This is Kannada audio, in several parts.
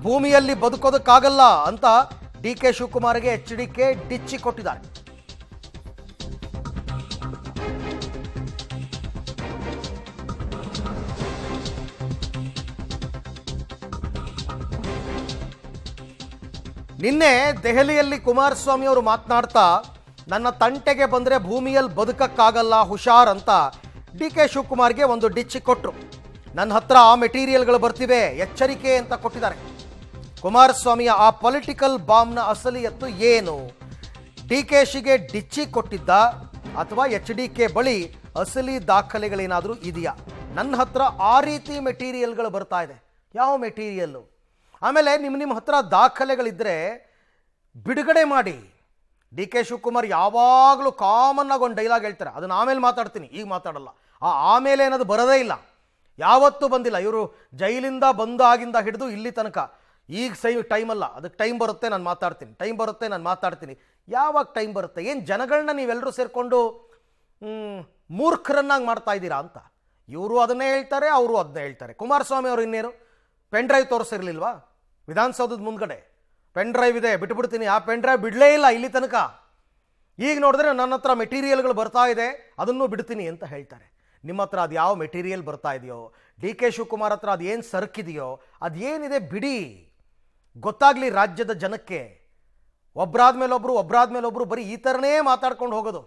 ಭೂಮಿಯಲ್ಲಿ ಬದುಕೋದಕ್ಕಾಗಲ್ಲ ಅಂತ ಡಿಕೆ ಶಿವಕುಮಾರ್ಗೆ ಎಚ್ಡಿಕೆ ಡಿಚ್ಚಿ ಕೊಟ್ಟಿದ್ದಾರೆ. ನಿನ್ನೆ ದೆಹಲಿಯಲ್ಲಿ ಕುಮಾರಸ್ವಾಮಿ ಅವರು ಮಾತನಾಡ್ತಾ ನನ್ನ ತಂಟೆಗೆ ಬಂದರೆ ಭೂಮಿಯಲ್ಲಿ ಬದುಕಕ್ಕಾಗಲ್ಲ ಹುಷಾರ್ ಅಂತ ಡಿಕೆ ಶಿವಕುಮಾರ್ಗೆ ಒಂದು ಡಿಚ್ಚಿ ಕೊಟ್ಟರು. ನನ್ನ ಹತ್ರ ಆ ಮೆಟೀರಿಯಲ್ಗಳು ಬರ್ತಿವೆ ಎಚ್ಚರಿಕೆ ಅಂತ ಕೊಟ್ಟಿದ್ದಾರೆ. ಕುಮಾರಸ್ವಾಮಿಯ ಆ ಪೊಲಿಟಿಕಲ್ ಬಾಂಬ್ನ ಅಸಲಿಯತ್ತು ಏನು? ಡಿಕೆಶಿಗೆ ಡಿಚ್ಚಿ ಕೊಟ್ಟಿದ್ದ ಅಥವಾ ಎಚ್ಡಿಕೆ ಬಳಿ ಅಸಲಿ ದಾಖಲೆಗಳೇನಾದರೂ ಇದೆಯಾ? ನನ್ನ ಹತ್ರ ಆ ರೀತಿ ಮೆಟೀರಿಯಲ್ಗಳು ಬರ್ತಾ ಇದೆ. ಯಾವ ಮೆಟೀರಿಯಲ್ಲು? ಆಮೇಲೆ ನಿಮ್ಮ ಹತ್ರ ದಾಖಲೆಗಳಿದ್ದರೆ ಬಿಡುಗಡೆ ಮಾಡಿ. ಡಿ ಕೆ ಶಿವಕುಮಾರ್ ಯಾವಾಗಲೂ ಕಾಮನ್ ಆಗಿ ಒಂದು ಡೈಲಾಗ್ ಹೇಳ್ತಾರೆ, ಅದನ್ನು ಆಮೇಲೆ ಮಾತಾಡ್ತೀನಿ, ಈಗ ಮಾತಾಡಲ್ಲ. ಆಮೇಲೆ ಅನ್ನೋದು ಬರೋದೇ ಇಲ್ಲ, ಯಾವತ್ತೂ ಬಂದಿಲ್ಲ. ಇವರು ಜೈಲಿಂದ ಬಂದಾಗಿಂದ ಹಿಡಿದು ಇಲ್ಲಿ ತನಕ ಈಗ ಟೈಮಲ್ಲ, ಅದಕ್ಕೆ ಟೈಮ್ ಬರುತ್ತೆ ನಾನು ಮಾತಾಡ್ತೀನಿ, ಟೈಮ್ ಬರುತ್ತೆ ನಾನು ಮಾತಾಡ್ತೀನಿ. ಯಾವಾಗ ಟೈಮ್ ಬರುತ್ತೆ? ಏನು ಜನಗಳನ್ನ ನೀವೆಲ್ಲರೂ ಸೇರಿಕೊಂಡು ಮೂರ್ಖರನ್ನಾಗಿ ಮಾಡ್ತಾ ಇದ್ದೀರಾ ಅಂತ ಇವರು ಅದನ್ನೇ ಹೇಳ್ತಾರೆ, ಅವರು ಅದನ್ನೇ ಹೇಳ್ತಾರೆ. ಕುಮಾರಸ್ವಾಮಿ ಅವರು ಇನ್ನೇನು ಪೆನ್ ಡ್ರೈವ್ ತೋರಿಸಿರ್ಲಿಲ್ವಾ ವಿಧಾನಸೌಧದ ಮುಂದ್ಗಡೆ? ಪೆನ್ ಡ್ರೈವ್ ಇದೆ, ಬಿಟ್ಬಿಡ್ತೀನಿ. ಆ ಪೆನ್ ಡ್ರೈವ್ ಬಿಡಲೇ ಇಲ್ಲ ಇಲ್ಲಿ ತನಕ. ಈಗ ನೋಡಿದ್ರೆ ನನ್ನ ಹತ್ರ ಮೆಟೀರಿಯಲ್ಗಳು ಬರ್ತಾ ಇದೆ, ಅದನ್ನು ಬಿಡ್ತೀನಿ ಅಂತ ಹೇಳ್ತಾರೆ. ನಿಮ್ಮ ಹತ್ರ ಅದು ಯಾವ ಮೆಟೀರಿಯಲ್ ಬರ್ತಾ ಇದೆಯೋ, ಡಿ ಕೆ ಶಿವಕುಮಾರ್ ಹತ್ರ ಅದು ಏನು ಸರ್ಕಿದೆಯೋ, ಅದೇನಿದೆ ಬಿಡಿ, ಗೊತ್ತಾಗಲಿ ರಾಜ್ಯದ ಜನಕ್ಕೆ. ಒಬ್ಬರಾದ್ಮೇಲೊಬ್ರು ಬರೀ ಈ ಥರನೇ ಮಾತಾಡ್ಕೊಂಡು ಹೋಗೋದು,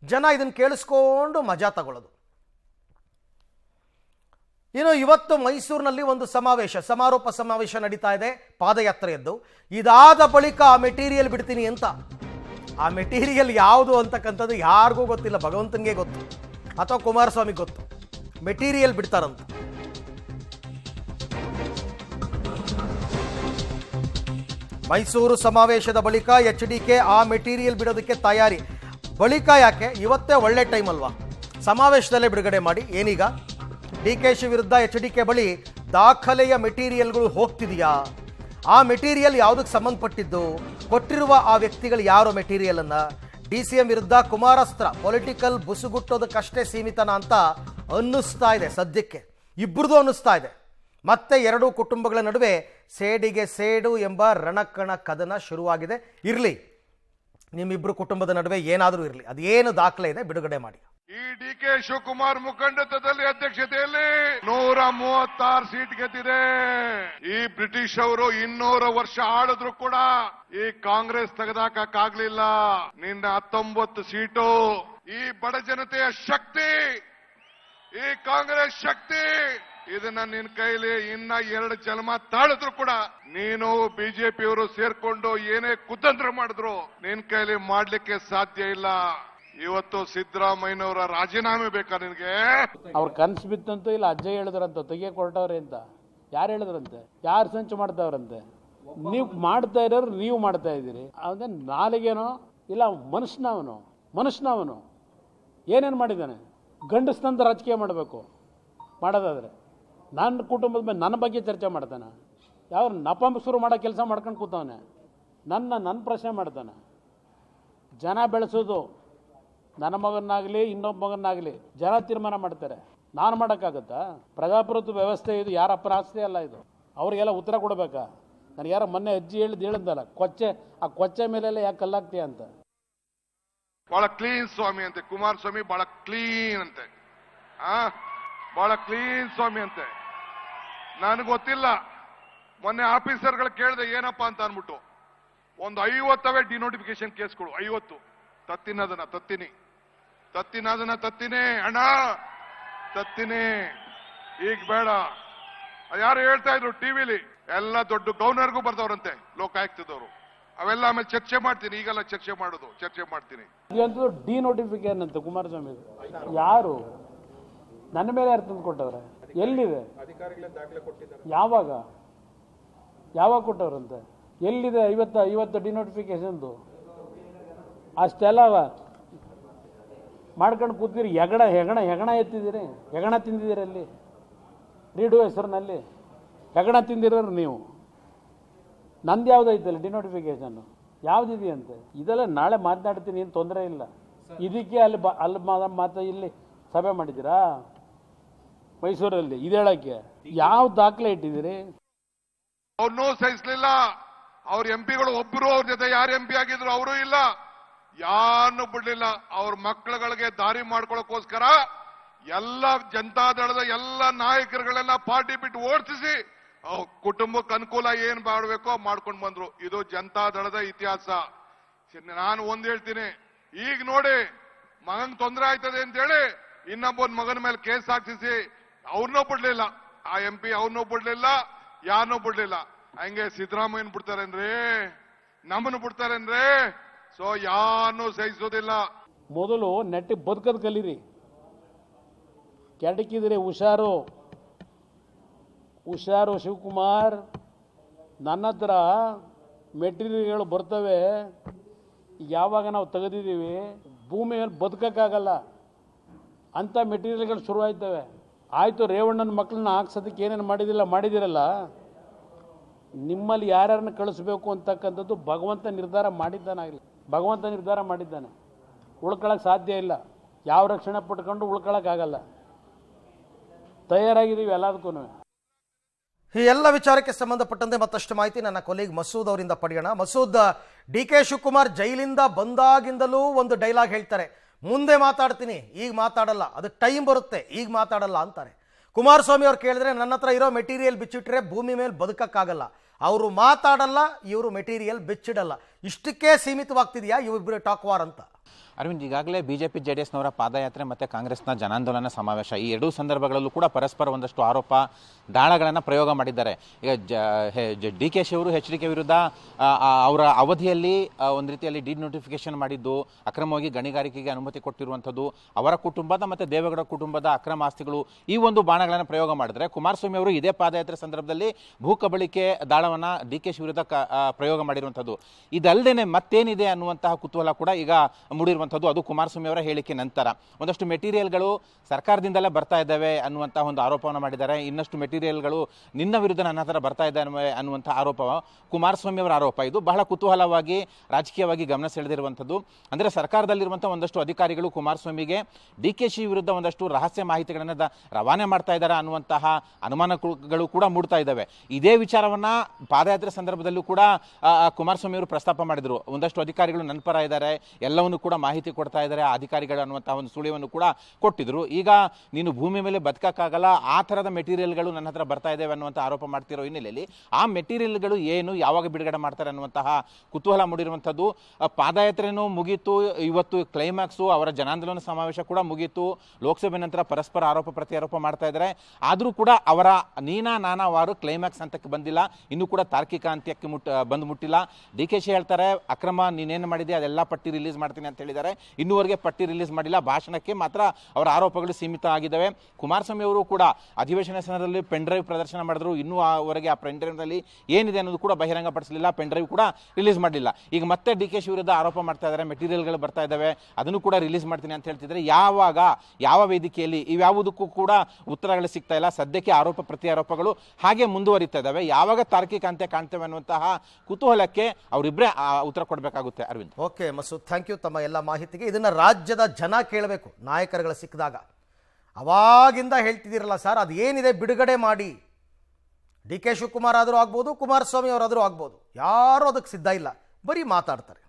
ಜನ ಇದನ್ನು ಕೇಳಿಸ್ಕೊಂಡು ಮಜಾ ತಗೊಳ್ಳೋದು. ಇನ್ನು ಇವತ್ತು ಮೈಸೂರಿನಲ್ಲಿ ಒಂದು ಸಮಾರೋಪ ಸಮಾವೇಶ ನಡೀತಾ ಇದೆ, ಪಾದಯಾತ್ರೆಯದ್ದು. ಇದಾದ ಬಳಿಕ ಆ ಮೆಟೀರಿಯಲ್ ಬಿಡ್ತೀನಿ ಅಂತ. ಆ ಮೆಟೀರಿಯಲ್ ಯಾವುದು ಅಂತಕ್ಕಂಥದ್ದು ಯಾರಿಗೂ ಗೊತ್ತಿಲ್ಲ, ಭಗವಂತನಿಗೆ ಗೊತ್ತು ಅಥವಾ ಕುಮಾರಸ್ವಾಮಿಗೆ ಗೊತ್ತು. ಮೆಟೀರಿಯಲ್ ಬಿಡ್ತಾರಂತ. ಮೈಸೂರು ಸಮಾವೇಶದ ಬಳಿಕ ಎಚ್ಡಿಕೆ ಆ ಮೆಟೀರಿಯಲ್ ಬಿಡೋದಕ್ಕೆ ತಯಾರಿ. ಬಳಿಕ ಯಾಕೆ? ಇವತ್ತೇ ಒಳ್ಳೆ ಟೈಮ್ ಅಲ್ವಾ, ಸಮಾವೇಶದಲ್ಲೇ ಬಿಡುಗಡೆ ಮಾಡಿ. ಏನೀಗ ಡಿಕೆಶಿ ವಿರುದ್ಧ ಎಚ್ಡಿಕೆ ಬಳಿ ದಾಖಲೆಯ ಮೆಟೀರಿಯಲ್ಗಳು ಹೋಗ್ತಿದೆಯಾ? ಆ ಮೆಟೀರಿಯಲ್ ಯಾವುದಕ್ಕೆ ಸಂಬಂಧಪಟ್ಟಿದ್ದು? ಕೊಟ್ಟಿರುವ ಆ ವ್ಯಕ್ತಿಗಳು ಯಾರೋ ಮೆಟೀರಿಯಲ್ ಅನ್ನ? DCM ವಿರುದ್ಧ ಕುಮಾರಸ್ತ್ರ ಪೊಲಿಟಿಕಲ್ ಬುಸುಗುಟ್ಟೋದಕ್ಕಷ್ಟೇ ಸೀಮಿತನ ಅಂತ ಅನ್ನಿಸ್ತಾ ಇದೆ ಸದ್ಯಕ್ಕೆ. ಇಬ್ಬರದು ಅನ್ನಿಸ್ತಾ ಇದೆ. ಮತ್ತೆ ಎರಡೂ ಕುಟುಂಬಗಳ ನಡುವೆ ಸೇಡಿಗೆ ಸೇಡು ಎಂಬ ರಣಕಣ ಕದನ ಶುರುವಾಗಿದೆ. ಇರಲಿ, ನಿಮ್ಮಿಬ್ಬರು ಕುಟುಂಬದ ನಡುವೆ ಏನಾದರೂ ಇರಲಿ, ಅದೇನು ದಾಖಲೆ ಇದೆ ಬಿಡುಗಡೆ ಮಾಡಿ. ಈ ಡಿಕೆ ಶಿವಕುಮಾರ್ ಮುಖಂಡತ್ವದಲ್ಲಿ ಅಧ್ಯಕ್ಷತೆಯಲ್ಲಿ 136 ಸೀಟ್ ಗೆದ್ದಿದೆ. ಈ ಬ್ರಿಟಿಷ್ ಅವರು 200 ವರ್ಷ ಆಳಿದ್ರು ಕೂಡ ಈ ಕಾಂಗ್ರೆಸ್ ತೆಗೆದಾಕಕ್ಕಾಗ್ಲಿಲ್ಲ. ನಿನ್ನ 19 ಸೀಟು ಈ ಬಡ ಜನತೆಯ ಶಕ್ತಿ, ಈ ಕಾಂಗ್ರೆಸ್ ಶಕ್ತಿ. ಇದನ್ನ ನಿನ್ ಕೈಲಿ ಇನ್ನ 2 ಜನ್ಮ ತಾಳಿದ್ರು ಕೂಡ ನೀನು ಬಿಜೆಪಿಯವರು ಸೇರ್ಕೊಂಡು ಏನೇ ಕುತಂತ್ರ ಮಾಡಿದ್ರು ನಿನ್ ಕೈಲಿ ಮಾಡ್ಲಿಕ್ಕೆ ಸಾಧ್ಯ ಇಲ್ಲ. ಇವತ್ತು ಸಿದ್ದರಾಮಯ್ಯನವರ ರಾಜೀನಾಮೆ ಬೇಕಾ ನಿನ್ಗೆ? ಅವ್ರ ಕನ್ಸು ಬಿತ್ತಂತೂ ಇಲ್ಲ, ಅಜ್ಜ ಹೇಳಿದ್ರಂತ ತೆಗಿಯಕ್ ಹೊರಟವ್ರೆ ಅಂತ. ಯಾರು ಹೇಳಿದ್ರಂತೆ? ಯಾರು ಸಂಚು ಮಾಡ್ತಾವ್ರಂತೆ? ನೀವು ಮಾಡ್ತಾ ಇರೋರು, ನೀವು ಮಾಡ್ತಾ ಇದ್ದೀರಿ. ಅವನ ನಾಲಿಗೆನೋ ಇಲ್ಲ ಮನುಷ್ಯನವನು ಏನೇನು ಮಾಡಿದ್ದಾನೆ? ಗಂಡಸ್ತಂತ ರಾಜಕೀಯ ಮಾಡಬೇಕು ಮಾಡೋದಾದ್ರೆ ನನ್ನ ಕುಟುಂಬದ ಮೇಲೆ ನನ್ನ ಬಗ್ಗೆ ಚರ್ಚೆ ಮಾಡ್ತಾನೆ. ಯಾವ ನಪಂಬ ಶುರು ಮಾಡೋ ಕೆಲಸ ಮಾಡ್ಕೊಂಡು ಕೂತವನೆ. ನನ್ನ ಪ್ರಶ್ನೆ ಮಾಡ್ತಾನೆ. ಜನ ಬೆಳೆಸೋದು ನನ್ನ ಮಗನಾಗಲಿ ಇನ್ನೊಬ್ಬ ಮಗನಾಗಲಿ ಜನ ತೀರ್ಮಾನ ಮಾಡ್ತಾರೆ. ನಾನು ಮಾಡೋಕ್ಕಾಗತ್ತಾ? ಪ್ರಜಾಪ್ರಭುತ್ವ ವ್ಯವಸ್ಥೆ ಇದು, ಯಾರ ಅಪ್ಪರ ಆಸ್ತಿ ಅಲ್ಲ ಇದು. ಅವ್ರಿಗೆಲ್ಲ ಉತ್ತರ ಕೊಡಬೇಕಾ? ನನಗೆ ಯಾರೋ ಮೊನ್ನೆ ಅಜ್ಜಿ ಹೇಳಿದ್ದಲ್ಲ, ಆ ಕೊಚ್ಚೆ ಮೇಲೆಲ್ಲ ಯಾಕೆ ಕಲ್ಲಾಗ್ತೀಯ ಅಂತ. ಬಹಳ ಕ್ಲೀನ್ ಸ್ವಾಮಿ ಅಂತೆ ಕುಮಾರಸ್ವಾಮಿ, ಬಹಳ ಕ್ಲೀನ್ ಅಂತೆ, ಬಹಳ ಕ್ಲೀನ್ ಸ್ವಾಮಿ ಅಂತೆ. ನನಗೆ ಗೊತ್ತಿಲ್ಲ. ಮೊನ್ನೆ ಆಫೀಸರ್ಗಳು ಕೇಳಿದೆ ಏನಪ್ಪಾ ಅಂತ ಅನ್ಬಿಟ್ಟು, ಒಂದು 50 ಡಿನೋಟಿಫಿಕೇಶನ್ ಕೇಸ್ಗಳು, 50. ತತ್ತಿನೇ ಅಣ್ಣ, ತತ್ತಿನೇ ಈಗ ಬೇಡ. ಯಾರು ಹೇಳ್ತಾ ಇದ್ರು ಟಿವಿಲಿ, ಎಲ್ಲ ದೊಡ್ಡ ಗವರ್ನರ್ಗೂ ಬರ್ದವ್ರಂತೆ ಲೋಕಾಯುಕ್ತದವರು. ಅವೆಲ್ಲ ಆಮೇಲೆ ಚರ್ಚೆ ಮಾಡ್ತೀನಿ, ಈಗೆಲ್ಲ ಚರ್ಚೆ ಮಾಡ್ತೀನಿ. ಡಿನೋಟಿಫಿಕೇಶನ್ ಅಂತ ಕುಮಾರಸ್ವಾಮಿ ಯಾರು? ನನ್ನ ಮೇಲೆ ಯಾರು ತಂದು ಕೊಟ್ಟವ್ರೆ? ಎಲ್ಲಿದೆ? ಯಾವಾಗ ಕೊಟ್ಟವ್ರಂತೆ? ಎಲ್ಲಿದೆ 50 ಡಿನೋಟಿಫಿಕೇಶನ್ದು? ಅಷ್ಟೆಲ್ಲ ಮಾಡ್ಕೊಂಡು ಕೂತಿರಿ. ಹೆಗಣ ಎತ್ತಿದ್ದೀರಿ, ಹೆಗಣ ತಿಂದಿದ್ದೀರಿ. ಅಲ್ಲಿ ರೀಡು ಹೆಸರಿನಲ್ಲಿ ಹೆಗಣ ತಿಂದಿರೋರು ನೀವು. ನಂದು ಯಾವುದೈತಲ್ಲ ಡಿನೋಟಿಫಿಕೇಶನ್, ಯಾವುದಿದೆಯಂತೆ? ಇದೆಲ್ಲ ನಾಳೆ ಮಾತನಾಡ್ತೀನಿ, ಏನು ತೊಂದರೆ ಇಲ್ಲ. ಇದಕ್ಕೆ ಅಲ್ಲಿ ಇಲ್ಲಿ ಸಭೆ ಮಾಡಿದ್ದೀರಾ ಮೈಸೂರಲ್ಲಿ? ಇದು ಹೇಳಕ್ಕೆ ಯಾವ ದಾಖಲೆ ಇಟ್ಟಿದ್ದೀರಿ? ಅವ್ರನ್ನೂ ಸಹಿಸ್ಲಿಲ್ಲ. ಅವ್ರ ಎಂಪಿಗಳು ಒಬ್ರು ಅವ್ರ ಜೊತೆ ಯಾರು ಎಂಪಿ ಆಗಿದ್ರು ಅವರು ಇಲ್ಲ, ಯಾರನ್ನು ಬಿಡ್ಲಿಲ್ಲ. ಅವ್ರ ಮಕ್ಕಳುಗಳಿಗೆ ದಾರಿ ಮಾಡ್ಕೊಳ್ಳೋಕೋಸ್ಕರ ಎಲ್ಲ ಜನತಾದಳದ ಎಲ್ಲ ನಾಯಕರುಗಳೆಲ್ಲ ಪಾರ್ಟಿ ಬಿಟ್ಟು ಓಡಿಸಿ ಕುಟುಂಬಕ್ಕೆ ಅನುಕೂಲ ಏನ್ ಮಾಡಬೇಕೋ ಮಾಡ್ಕೊಂಡು ಬಂದ್ರು. ಇದು ಜನತಾದಳದ ಇತಿಹಾಸ. ನಾನು ಒಂದ್ ಹೇಳ್ತೀನಿ, ಈಗ ನೋಡಿ ಮಗನ್ ತೊಂದರೆ ಆಯ್ತದೆ ಅಂತ ಹೇಳಿ ಇನ್ನೊಬ್ಬ ಮಗನ ಮೇಲೆ ಕೇಸ್ ಹಾಕ್ಸಿಸಿ ಅವ್ರನ್ನೂ ಬಿಡ್ಲಿಲ್ಲ, ಆ ಎಂಪಿ ಅವ್ರನ್ನೂ ಬಿಡ್ಲಿಲ್ಲ, ಯಾರನ್ನೂ ಬಿಡ್ಲಿಲ್ಲ. ಹಂಗೆ ಸಿದ್ದರಾಮಯ್ಯನ್ ಬಿಡ್ತಾರೇನ್ರಿ, ನಮ್ಮನ್ನು ಬಿಡ್ತಾರೇನ್ರಿ? ಸೊ ಯಾರನ್ನೂ ಸಹಿಸೋದಿಲ್ಲ. ಮೊದಲು ನೆಟ್ಟಿ ಬದುಕದ್ ಕಲೀರಿ, ಕೆಡಕಿದ್ರೆ ಹುಷಾರು ಹುಷಾರು. ಶಿವಕುಮಾರ್, ನನ್ನ ಹತ್ರ ಮೆಟೀರಿಯಲ್ಗಳು ಬರ್ತವೆ, ಯಾವಾಗ ನಾವು ತೆಗೆದಿದ್ದೀವಿ ಭೂಮಿ ಮೇಲೆ ಬದುಕೋಕ್ಕಾಗಲ್ಲ ಅಂಥ ಮೆಟೀರಿಯಲ್ಗಳು ಶುರುವಾಯ್ತವೆ. ಆಯಿತು, ರೇವಣ್ಣನ ಮಕ್ಕಳನ್ನ ಹಾಕ್ಸೋದಕ್ಕೆ ಏನೇನು ಮಾಡಿದಿರಲ್ಲ, ನಿಮ್ಮಲ್ಲಿ ಯಾರ್ಯಾರನ್ನ ಕಳಿಸ್ಬೇಕು ಅಂತಕ್ಕಂಥದ್ದು ಭಗವಂತ ನಿರ್ಧಾರ ಮಾಡಿದ್ದಾನಾಗಲಿ, ಭಗವಂತ ನಿರ್ಧಾರ ಮಾಡಿದ್ದಾನೆ. ಉಳ್ಕೊಳ್ಳೋಕೆ ಸಾಧ್ಯ ಇಲ್ಲ, ಯಾವ ರಕ್ಷಣೆ ಪಟ್ಕೊಂಡು ಉಳ್ಕೊಳ್ಳೋಕ್ಕಾಗಲ್ಲ. ತಯಾರಾಗಿದ್ದೀವಿ ಎಲ್ಲದಕ್ಕೂ. ಈ ಎಲ್ಲ ವಿಚಾರಕ್ಕೆ ಸಂಬಂಧಪಟ್ಟಂತೆ ಮತ್ತಷ್ಟು ಮಾಹಿತಿ ನನ್ನ ಕೊಲೀಗ್ ಮಸೂದ್ ಅವರಿಂದ ಪಡೆಯೋಣ. ಮಸೂದ್, ಡಿ ಕೆ ಶಿವಕುಮಾರ್ ಜೈಲಿಂದ ಬಂದಾಗಿಂದಲೂ ಒಂದು ಡೈಲಾಗ್ ಹೇಳ್ತಾರೆ, ಮುಂದೆ ಮಾತಾಡ್ತೀನಿ, ಈಗ ಮಾತಾಡಲ್ಲ, ಅದಕ್ಕೆ ಟೈಮ್ ಬರುತ್ತೆ, ಈಗ ಮಾತಾಡಲ್ಲ ಅಂತಾರೆ. ಕುಮಾರಸ್ವಾಮಿ ಅವ್ರು ಕೇಳಿದ್ರೆ ನನ್ನ ಹತ್ರ ಇರೋ ಮೆಟೀರಿಯಲ್ ಬಿಚ್ಚಿಟ್ರೆ ಭೂಮಿ ಮೇಲೆ ಬದುಕಕ್ಕಾಗಲ್ಲ, ಅವರು ಮಾತಾಡಲ್ಲ, ಇವರು ಮೆಟೀರಿಯಲ್ ಬಿಚ್ಚಿಡಲ್ಲ. ಇಷ್ಟಕ್ಕೆ ಸೀಮಿತವಾಗ್ತಿದೆಯಾ ಇವರಿಬ್ಬರು ಟಾಕ್ ವಾರ್ ಅಂತ? ಅರವಿಂದ್, ಈಗಾಗಲೇ ಬಿಜೆಪಿ ಜೆಡಿಎಸ್ನವರ ಪಾದಯಾತ್ರೆ ಮತ್ತು ಕಾಂಗ್ರೆಸ್ನ ಜನಾಂದೋಲನ ಸಮಾವೇಶ ಈ ಎರಡೂ ಸಂದರ್ಭಗಳಲ್ಲೂ ಕೂಡ ಪರಸ್ಪರ ಒಂದಷ್ಟು ಆರೋಪ ದಾಳಗಳನ್ನು ಪ್ರಯೋಗ ಮಾಡಿದ್ದಾರೆ. ಈಗ ಡಿ ಕೆ ಶಿವರು HDK ವಿರುದ್ಧ ಅವರ ಅವಧಿಯಲ್ಲಿ ಒಂದು ರೀತಿಯಲ್ಲಿ ಡಿನೋಟಿಫಿಕೇಶನ್ ಮಾಡಿದ್ದು, ಅಕ್ರಮವಾಗಿ ಗಣಿಗಾರಿಕೆಗೆ ಅನುಮತಿ ಕೊಟ್ಟಿರುವಂಥದ್ದು, ಅವರ ಕುಟುಂಬದ ಮತ್ತು ದೇವೇಗೌಡ ಕುಟುಂಬದ ಅಕ್ರಮ ಆಸ್ತಿಗಳು, ಈ ಒಂದು ಬಾಣಗಳನ್ನು ಪ್ರಯೋಗ ಮಾಡಿದರೆ, ಕುಮಾರಸ್ವಾಮಿ ಅವರು ಇದೇ ಪಾದಯಾತ್ರೆ ಸಂದರ್ಭದಲ್ಲಿ ಭೂ ಕಬಳಿಕೆ ದಾಳವನ್ನು ಡಿ ಕೆ ಶಿ ವಿರುದ್ಧ ಪ್ರಯೋಗ ಮಾಡಿರುವಂಥದ್ದು. ಇದಲ್ಲದೆ ಮತ್ತೇನಿದೆ ಅನ್ನುವಂತಹ ಕುತೂಹಲ ಕೂಡ ಈಗ ಮೂಡಿರುವಂಥದ್ದು. ಅದು ಕುಮಾರಸ್ವಾಮಿ ಅವರ ಹೇಳಿಕೆ ನಂತರ ಒಂದಷ್ಟು ಮೆಟೀರಿಯಲ್ಗಳು ಸರ್ಕಾರದಿಂದಲೇ ಬರ್ತಾ ಇದ್ದಾವೆ ಅನ್ನುವಂತಹ ಒಂದು ಆರೋಪವನ್ನು ಮಾಡಿದ್ದಾರೆ. ಇನ್ನಷ್ಟು ಮೆಟೀರಿಯಲ್ಗಳು ನಿನ್ನ ವಿರುದ್ಧ ನನ್ನ ಹತ್ರ ಬರ್ತಾ ಇದ್ದಾವೆ ಅನ್ನುವಂತಹ ಆರೋಪ ಕುಮಾರಸ್ವಾಮಿ ಅವರ ಆರೋಪ. ಇದು ಬಹಳ ಕುತೂಹಲವಾಗಿ ರಾಜಕೀಯವಾಗಿ ಗಮನ ಸೆಳೆದಿರುವಂಥದ್ದು. ಅಂದರೆ ಸರ್ಕಾರದಲ್ಲಿರುವಂತಹ ಒಂದಷ್ಟು ಅಧಿಕಾರಿಗಳು ಕುಮಾರಸ್ವಾಮಿಗೆ DKಶಿ ವಿರುದ್ಧ ಒಂದಷ್ಟು ರಹಸ್ಯ ಮಾಹಿತಿಗಳನ್ನು ರವಾನೆ ಮಾಡ್ತಾ ಇದ್ದಾರೆ ಅನ್ನುವಂತಹ ಅನುಮಾನಗಳು ಕೂಡ ಮೂಡ್ತಾ ಇದ್ದಾವೆ. ಇದೇ ವಿಚಾರವನ್ನ ಪಾದಯಾತ್ರೆ ಸಂದರ್ಭದಲ್ಲೂ ಕೂಡ ಕುಮಾರಸ್ವಾಮಿ ಅವರು ಪ್ರಸ್ತಾಪ ಮಾಡಿದರು. ಒಂದಷ್ಟು ಅಧಿಕಾರಿಗಳು ನನ್ನ ಪರ ಇದ್ದಾರೆ, ಎಲ್ಲವನ್ನು ಕೂಡ ಮಾಹಿತಿ ಕೊಡ್ತಾ ಇದ್ದಾರೆ ಅಧಿಕಾರಿಗಳು ಅನ್ನುವಂತಹ ಒಂದು ಸುಳಿವನ್ನು ಕೂಡ ಕೊಟ್ಟಿದ್ರು. ಈಗ ನೀನು ಭೂಮಿ ಮೇಲೆ ಬದುಕಕ್ಕಾಗಲ್ಲ, ಆ ಥರದ ಮೆಟೀರಿಯಲ್ಗಳು ನನ್ನ ಹತ್ರ ಬರ್ತಾ ಇದ್ದೇವೆ ಅನ್ನುವಂಥ ಆರೋಪ ಮಾಡ್ತಿರೋ ಹಿನ್ನೆಲೆಯಲ್ಲಿ ಆ ಮೆಟೀರಿಯಲ್ಗಳು ಏನು, ಯಾವಾಗ ಬಿಡುಗಡೆ ಮಾಡ್ತಾರೆ ಅನ್ನುವಂತಹ ಕುತೂಹಲ ಮೂಡಿರುವಂಥದ್ದು. ಪಾದಯಾತ್ರೆನೂ ಮುಗೀತು, ಇವತ್ತು ಕ್ಲೈಮ್ಯಾಕ್ಸು, ಅವರ ಜನಾಂದೋಲನ ಸಮಾವೇಶ ಕೂಡ ಮುಗೀತು. ಲೋಕಸಭೆ ನಂತರ ಪರಸ್ಪರ ಆರೋಪ ಪ್ರತ್ಯಾರೋಪ ಮಾಡ್ತಾ ಇದ್ದಾರೆ. ಆದರೂ ಕೂಡ ಅವರ ನೀನಾ ನಾನಾವಾರು ಕ್ಲೈಮ್ಯಾಕ್ಸ್ ಹಂತಕ್ಕೆ ಬಂದಿಲ್ಲ, ಇನ್ನೂ ಕೂಡ ತಾರ್ಕಿಕ ಅಂತ್ಯಕ್ಕೆ ಬಂದು ಮುಟ್ಟಿಲ್ಲ. DKಶಿ ಹೇಳ್ತಾರೆ, ಅಕ್ರಮ ನೀನೇನು ಮಾಡಿದೆ ಅದೆಲ್ಲ ಪಟ್ಟಿ ರಿಲೀಸ್ ಮಾಡ್ತೀನಿ ಅಂತ ಹೇಳಿದ್ದಾರೆ. ಇನ್ನೂವರೆಗೆ ಪಟ್ಟಿ ರಿಲೀಸ್ ಮಾಡಿಲ್ಲ, ಭಾಷಣಕ್ಕೆ ಮಾತ್ರ ಅವರ ಆರೋಪಗಳು ಸೀಮಿತ ಆಗಿದ್ದಾವೆ. ಕುಮಾರಸ್ವಾಮಿ ಅವರು ಕೂಡ ಅಧಿವೇಶನ ಸಮಯದಲ್ಲಿ ಪೆನ್ ಡ್ರೈವ್ ಪ್ರದರ್ಶನ ಮಾಡಿದ್ರು, ಇನ್ನೂ ಅವರಿಗೆ ಆ ಪೆನ್ ಡ್ರೈವ್ನಲ್ಲಿ ಏನಿದೆ ಅನ್ನೋದು ಕೂಡ ಬಹಿರಂಗಪಡಿಸಲಿಲ್ಲ, ಪೆನ್ ಡ್ರೈವ್ ಕೂಡ ರಿಲೀಸ್ ಮಾಡಲಿಲ್ಲ. ಈಗ ಮತ್ತೆ DKಶಿ ವಿರುದ್ಧ ಆರೋಪ ಮಾಡ್ತಾ ಇದ್ದಾರೆ, ಮೆಟೀರಿಯಲ್ಗಳು ಬರ್ತಾ ಇದ್ದಾವೆ, ಅದನ್ನು ಕೂಡ ರಿಲೀಸ್ ಮಾಡ್ತೀನಿ ಅಂತ ಹೇಳ್ತಿದ್ದಾರೆ. ಯಾವಾಗ, ಯಾವ ವೇದಿಕೆಯಲ್ಲಿ, ಇವ್ಯಾವುದಕ್ಕೂ ಕೂಡ ಉತ್ತರಗಳು ಸಿಗ್ತಾ ಇಲ್ಲ. ಸದ್ಯಕ್ಕೆ ಆರೋಪ ಪ್ರತ್ಯಾರೋಪಗಳು ಹಾಗೆ ಮುಂದುವರಿತಾ ಇದ್ದಾವೆ. ಯಾವಾಗ ತಾರ್ಕಿಕ ಅಂತ್ಯ ಕಾಣ್ತೇವೆ ಅನ್ನುವಂತಹ ಕುತೂಹಲಕ್ಕೆ ಅವರಿಬ್ಬರೇ ಉತ್ತರ ಕೊಡಬೇಕಾಗುತ್ತೆ. Arvind, okay Masood, thank you ತಮ್ಮ ಎಲ್ಲ ಮಾಹಿತಿಗೆ. ಇದನ್ನು ರಾಜ್ಯದ ಜನ ಕೇಳಬೇಕು, ನಾಯಕರುಗಳು ಸಿಕ್ಕಿದಾಗ. ಅವಾಗಿಂದ ಹೇಳ್ತಿದ್ದೀರಲ್ಲ ಸರ್, ಅದು ಏನಿದೆ ಬಿಡುಗಡೆ ಮಾಡಿ. ಡಿ ಕೆ ಶಿವಕುಮಾರ್ ಆದರೂ ಆಗ್ಬೋದು, ಕುಮಾರಸ್ವಾಮಿ ಅವರಾದರೂ ಆಗ್ಬೋದು, ಯಾರೂ ಅದಕ್ಕೆ ಸಿದ್ಧ ಇಲ್ಲ, ಬರೀ ಮಾತಾಡ್ತಾರೆ.